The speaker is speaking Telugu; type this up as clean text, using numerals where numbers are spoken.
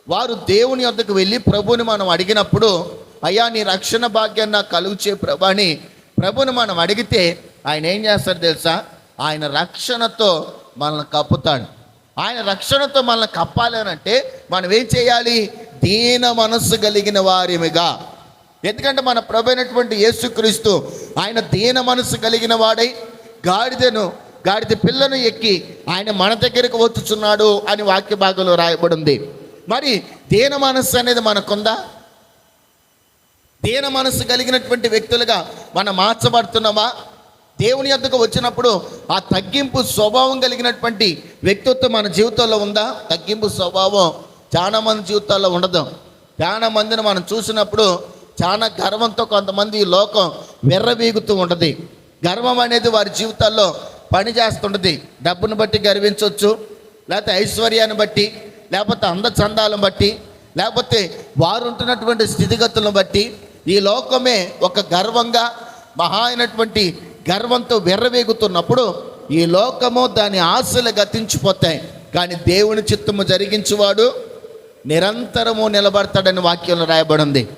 వారు దేవుని వద్దకు వెళ్ళి ప్రభుని మనం అడిగినప్పుడు, అయ్యా నీ రక్షణ భాగ్యాన్ని నాకు కలుగుచే ప్రభు అని ప్రభుని మనం అడిగితే ఆయన ఏం చేస్తాడు తెలుసా? ఆయన రక్షణతో మనల్ని కప్పుతాడు. ఆయన రక్షణతో మనల్ని కప్పాలి అని అంటే మనం ఏం చేయాలి? దీన మనస్సు కలిగిన వారిమిగా. ఎందుకంటే మన ప్రభు అయినటువంటి యేసుక్రీస్తు ఆయన దీన మనస్సు కలిగిన వాడై గాడిద పిల్లను ఎక్కి ఆయన మన దగ్గరకు వచ్చుచున్నాడు అని వాక్య భాగంలో రాయబడి ఉంది. మరి దీన మనస్సు అనేది మనకుందా? దీన మనస్సు కలిగినటువంటి వ్యక్తులుగా మనం మార్చబడుతున్నామా? దేవుని యొద్దకు వచ్చినప్పుడు ఆ తగ్గింపు స్వభావం కలిగినటువంటి వ్యక్తిత్వం మన జీవితంలో ఉందా? తగ్గింపు స్వభావం చాలా మంది జీవితాల్లో ఉండదు. చాలా మందిని మనం చూసినప్పుడు చాలా గర్వంతో కొంతమంది ఈ లోకం వెర్రవీగుతూ ఉంటుంది. గర్వం అనేది వారి జీవితాల్లో పనిచేస్తుంటుంది. డబ్బును బట్టి గర్వించవచ్చు, లేకపోతే ఐశ్వర్యాన్ని బట్టి, లేకపోతే అందచందాలను బట్టి, లేకపోతే వారు ఉంటున్నటువంటి స్థితిగతులను బట్టి ఈ లోకమే ఒక గర్వంగా మహా అయినటువంటి గర్వంతో వెర్రవేగుతున్నప్పుడు ఈ లోకము దాని ఆశలు గతించిపోతాయి. కానీ దేవుని చిత్తము జరిగించువాడు నిరంతరము నిలబడతాడని వాక్యంలో రాయబడింది.